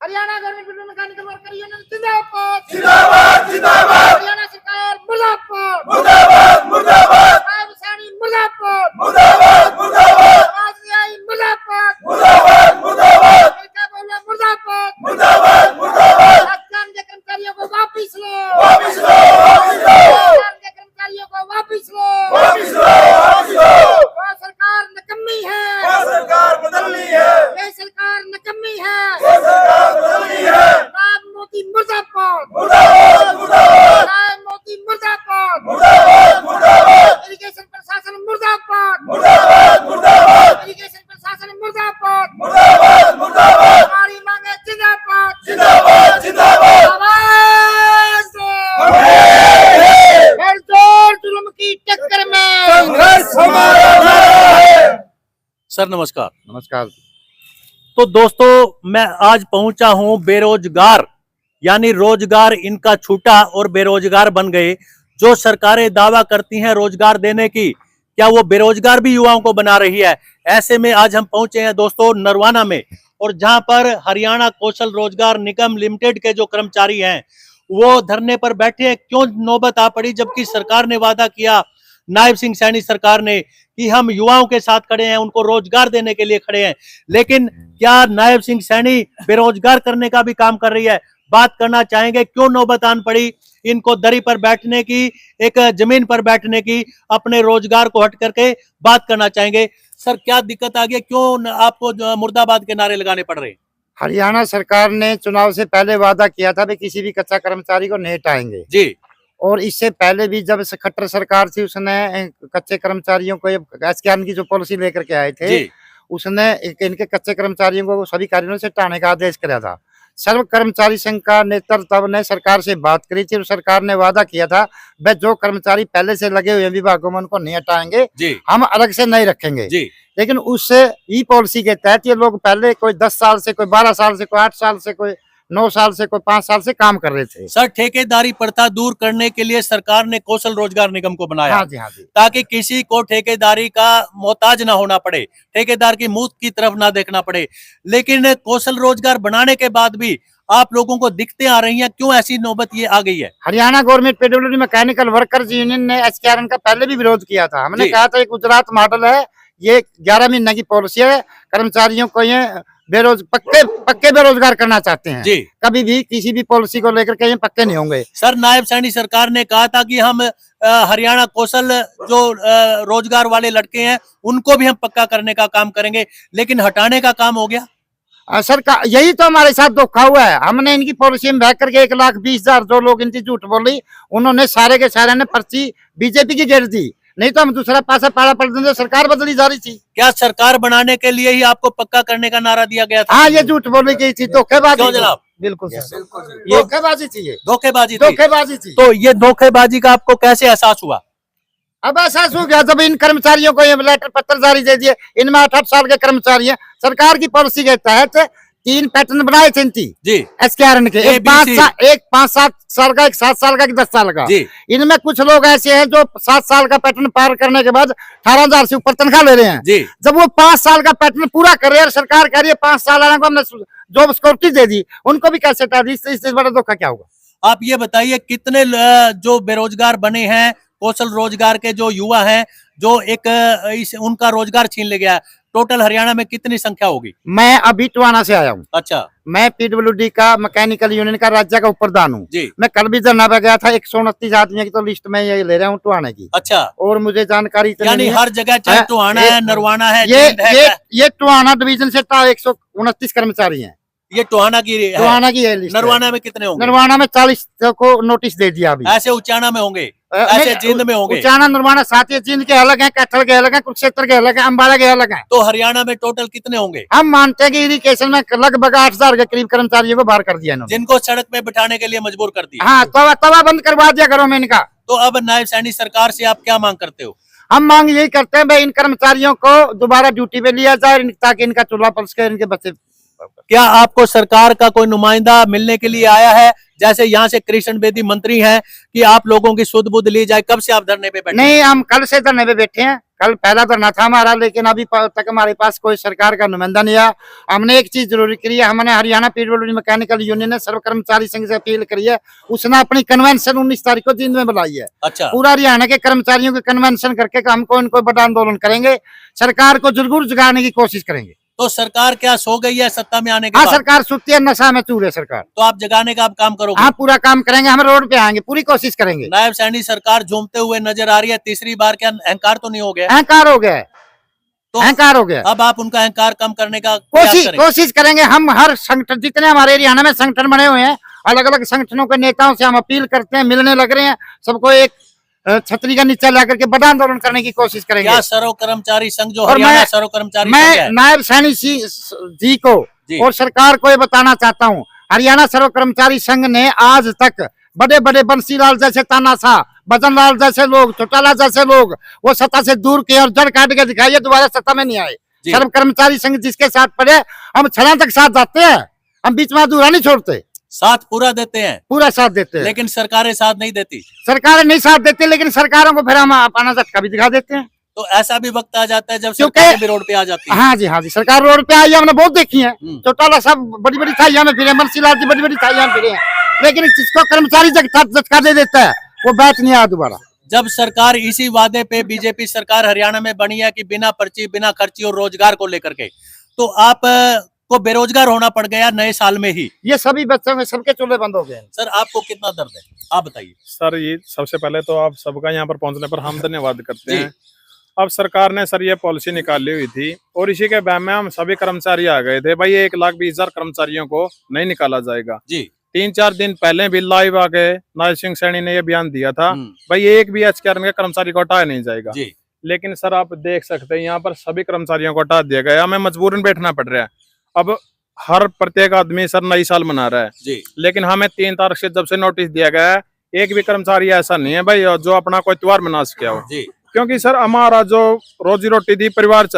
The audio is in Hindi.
Haryana government mechanical worker union जिंदाबाद जिंदाबाद जिंदाबाद हरियाणा सरकार मुर्दाबाद मुर्दाबाद मुर्दाबाद नायब सैनी मुर्दाबाद मुर्दाबाद मुर्दाबाद आरसीआई मुर्दाबाद मुर्दाबाद मुर्दाबाद क्या बोला मुर्दाबाद मुर्दाबाद मुर्दाबाद राजस्थान के कर्मचारियों को वापिस लो वापिस लो वापिस लो राजस्थान के कर्मचारियों को वापिस लो वापिस लो वापिस लो वो सरकार निकम्मी है वो सरकार बदलनी है ये सरकार निकम्मी है वो सरकार बदलनी है राम मोदी मुर्दाबाद मुर्दाबाद मुर्दाबाद राम मोदी मुर्दाबाद मुर्दाबाद मुर्दाबाद इरिगेशन प्रशासन मुर्दाबाद मुर्दाबाद मुर्दाबाद इरिगेशन प्रशासन मुर्दाबाद मुर्दाबाद मुर्दाबाद हमारी मांगे जिंदाबाद जिंदाबाद जिंदाबाद आवाज दो फिर जोर जुल्म की टक्कर में संघर्ष हमारा नारा है। सर नमस्कार। नमस्कार। तो दोस्तों मैं आज पहुंचा हूं बेरोजगार यानी रोजगार इनका छूटा और बेरोजगार बन गए। जो सरकारें दावा करती हैं रोजगार देने की, क्या वो बेरोजगार भी युवाओं को बना रही है? ऐसे में आज हम पहुंचे हैं दोस्तों नरवाना में, और जहां पर हरियाणा कौशल रोजगार निगम लिमिटेड के जो कर्मचारी हैं वो धरने पर बैठे हैं। क्यों नौबत आ पड़ी, जबकि सरकार ने वादा किया, नायब सिंह सैनी सरकार ने, कि हम युवाओं के साथ खड़े हैं, उनको रोजगार देने के लिए खड़े हैं। लेकिन क्या नायब सिंह सैनी बेरोजगार करने का भी काम कर रही है? बात करना चाहेंगे क्यों नौबत आन पड़ी इनको दरी पर बैठने की, एक जमीन पर बैठने की, अपने रोजगार को हट करके बात करना चाहेंगे। सर क्या दिक्कत आ गई, क्यों आपको मुर्दाबाद के नारे लगाने पड़ रहे हैं? हरियाणा सरकार ने चुनाव से पहले वादा किया था कि किसी भी कच्चा कर्मचारी को नहीं हटाएंगे जी। और इससे पहले भी जब से खट्टर सरकार थी उसने कच्चे कर्मचारियों को एसकेआरएन की जो पॉलिसी लेकर के आए थे जी। उसने इनके कच्चे कर्मचारियों को सभी कार्यों से हटाने का आदेश किया था। सर्व कर्मचारी संघ का नेतृत्व ने सरकार से बात करी थी और सरकार ने वादा किया था वह जो कर्मचारी पहले से लगे हुए विभागों में उनको नहीं हटाएंगे जी। हम अलग से नहीं रखेंगे जी। लेकिन उससे ई पॉलिसी के तहत ये लोग पहले कोई 10 साल से, कोई 12 साल से, कोई 8 साल से, कोई 9 साल से, कोई 5 साल से काम कर रहे थे। सर ठेकेदारी प्रथा दूर करने के लिए सरकार ने कौशल रोजगार निगम को बनाया। हाँ जी, हाँ जी। ताकि किसी को ठेकेदारी का मोहताज ना होना पड़े, ठेकेदार की मुंह की तरफ ना देखना पड़े। लेकिन कौशल रोजगार बनाने के बाद भी आप लोगों को दिक्कतें आ रही हैं, क्यों ऐसी नौबत ये आ गई है? Haryana government PWD mechanical workers union ने एसकेआरएन का पहले भी विरोध किया था। हमने कहा था ये गुजरात मॉडल है, ये 11 महीने की पॉलिसी है, कर्मचारियों को ये पक्के बेरोजगार करना चाहते हैं जी। कभी भी किसी भी पॉलिसी को लेकर के ये पक्के नहीं होंगे। सर नायब सैनी सरकार ने कहा था कि हम हरियाणा कौशल जो रोजगार वाले लड़के हैं उनको भी हम पक्का करने का काम करेंगे, लेकिन हटाने का काम हो गया। सर का यही तो हमारे साथ धोखा हुआ है। हमने इनकी पॉलिसी में बह करके 1,20,000 जो लोग इनकी झूठ बोली उन्होंने सारे के सारे ने पर्ची बीजेपी की गिर दी, नहीं तो हम दूसरा पासा पाड़ा पड़ देते। सरकार बदली जा रही थी। क्या सरकार बनाने के लिए ही आपको पक्का करने का नारा दिया गया था? हाँ ये झूठ बोली गई थी, धोखेबाजी जनाब। बिल्कुल धोखेबाजी थी, ये धोखेबाजी थी। तो ये धोखेबाजी का आपको कैसे एहसास हुआ? अब एहसास हो गया जब इन कर्मचारियों को ये लेटर पत्र जारी दे दिए। इनमें 8 साल के कर्मचारी हैं। सरकार की पॉलिसी के तहत 3 पैटर्न बनाए थे जी एसकेआरएन के, एक 5-7 साल का, एक 7 साल का, एक 10 साल का। इनमें कुछ लोग ऐसे हैं जो 7 साल का पैटर्न पार करने के बाद 18,000 से ऊपर तनख्वाह ले रहे हैं जी। जब वो 5 साल का पैटर्न पूरा कर रहे हैं, सरकार कह रही है 5 साल वालों को हमने जॉब सिक्योरिटी दे दी, उनको भी कैसे हटा दी? इससे बड़ा धोखा क्या होगा? आप ये बताइए कितने जो बेरोजगार बने हैं कौशल रोजगार के जो युवा हैं, जो उनका रोजगार छीन ले गया, टोटल हरियाणा में कितनी संख्या होगी? मैं अभी टवाना से आया हूँ। अच्छा। मैं पीडब्ल्यूडी का मैकेनिकल यूनियन का राज्य का उपप्रधान हूँ। मैं कल भी धरना पे गया था। 129 आदमियों की तो लिस्ट में ये ले रहा हूँ टवाने की। अच्छा। और मुझे जानकारी यानी हर जगह चाहे टवाना है, नरवाना है, ये टवाना डिवीजन से 129 कर्मचारी हैं। ये टोहाना की है लिस्ट। नरवाना में कितने होंगे? नरवाना में 40 को नोटिस दे दिया अभी। ऐसे उचाना में होंगे, ऐसे जींद में होंगे। उचाना नरवाना साथ ही, जींद के अलग हैं, कैथल के अलग हैं, कुरुक्षेत्र के अलग हैं, अम्बाला के अलग हैं। तो हरियाणा में टोटल कितने होंगे? हम मानते हैं कि इरिगेशन में लगभग 8,000 के करीब कर्मचारियों को बाहर कर दिया इन्होंने, जिनको सड़क पे बिठाने के लिए मजबूर कर दिया। हाँ, तवा बंद करवा दिया घरों में इनका। तो अब नायब सैनी सरकार से आप क्या मांग करते हो? हम मांग यही करते हैं भाई इन कर्मचारियों को दोबारा ड्यूटी पे लिया जाए ताकि इनका चूल्हा पलस के इनके बच्चे क्या आपको सरकार का कोई नुमाइंदा मिलने के लिए आया है? जैसे यहाँ से कृष्ण बेदी मंत्री हैं कि आप लोगों की सुध बुध ली जाए। कब से आप धरने पे बैठे? नहीं, हम कल से धरने पे बैठे हैं। कल पहला धरना था हमारा, लेकिन अभी तक हमारे पास कोई सरकार का नुमाइंदा नहीं आया। हमने एक चीज जरूरी करी है, हमने हरियाणा पीडब्ल्यूडी मैकेनिकल यूनियन ने सर्व कर्मचारी संघ से अपील करी है। उसने अपनी कन्वेंशन 19 तारीख को दिन में बुलाई है। अच्छा, पूरा हरियाणा के कर्मचारियों के कन्वेंशन करके हमको इनको बड़ा आंदोलन करेंगे, सरकार को जरूर जगाने की कोशिश करेंगे। तो सरकार क्या सो गई है सत्ता में आने के हाँ, बाद? सरकार सुती है, नशा में चूर है सरकार। तो आप जगाने का आप काम करोगे? हाँ, पूरा काम करेंगे, हम रोड पे आएंगे, पूरी कोशिश करेंगे। नायब सैनी सरकार झूमते हुए नजर आ रही है, तीसरी बार। क्या अहंकार तो नहीं हो गया? अहंकार हो गया है, तो अहंकार हो गया। अब आप उनका अहंकार कम करने का प्रयास करेंगे? कोशिश करेंगे। हम हर संगठन, जितने हमारे हरियाणा में संगठन बने हुए हैं, अलग अलग संगठनों के नेताओं से हम अपील करते हैं, मिलने लग रहे हैं। सबको एक छतरी का नीचे ला करके बड़ा आंदोलन करने की कोशिश करेंगे। क्या सर्व कर्मचारी संघ जो और हरियाणा सर्व कर्मचारी संघ मैं है, नायब सैनी जी को और सरकार को ये बताना चाहता हूँ, हरियाणा सर्व कर्मचारी संघ ने आज तक बड़े बड़े बंसीलाल जैसे तानाशाह, भजनलाल जैसे लोग, चौटाला जैसे लोग वो सत्ता से दूर किए और जड़ काट के दिखाइए, दोबारा सत्ता में नहीं आए। सर्व कर्मचारी संघ जिसके साथ पड़े, हम छला तक साथ जाते हैं, हम बीच में अधूरा नहीं छोड़ते, साथ पूरा देते हैं, पूरा साथ देते हैं। लेकिन सरकारें साथ नहीं देती। सरकारें नहीं साथ देती, लेकिन सरकारों को फिर हम अपना झटका भी दिखा देते हैं। तो ऐसा भी वक्त आ जाता है जब क्योंकि- सरकार भी रोड पे आ जाती है। हाँ जी, हाँ जी, सरकार रोड पे आई है, हमने बहुत देखी है। चौटाला सब बड़ी बड़ी थाइयां में फिरे, बंसीलाल जी बड़ी बड़ी थाइयां में फिरे हैं, लेकिन जिसको कर्मचारी झटका दे देता है वो बैठ नहीं आया दोबारा। जब सरकार इसी वादे पे, बीजेपी सरकार हरियाणा में बनी है कि बिना पर्ची बिना खर्ची और रोजगार को लेकर के, तो आप को बेरोजगार होना पड़ गया नए साल में ही। ये सभी बच्चों में सबके चूल्हे बंद हो गए। सर आपको कितना दर्द है, आप बताइए। सर ये सबसे पहले तो आप सबका यहाँ पर पहुंचने पर हम धन्यवाद करते हैं। अब सरकार ने सर ये पॉलिसी निकाली हुई थी और इसी के बैम में हम सभी कर्मचारी आ गए थे। भाई 1,20,000 कर्मचारियों को नहीं निकाला जाएगा जी। 3-4 दिन पहले भी लाइव आके नायब सिंह सैनी ने ये बयान दिया था, भाई एक भी एचकेआर के कर्मचारी को हटाया नहीं जाएगा जी। लेकिन सर आप देख सकते हैं यहाँ पर सभी कर्मचारियों को हटा दिया गया, हमें मजबूरन बैठना पड़ रहा है। अब हर प्रत्येक आदमी सर नई साल मना रहा है जी, लेकिन हमें 3 तारीख से जब से नोटिस दिया गया है, एक भी कर्मचारी ऐसा नहीं है भाई जो अपना कोई त्योहार मना सके हो जी। क्योंकि सर हमारा जो रोजी रोटी थी, परिवार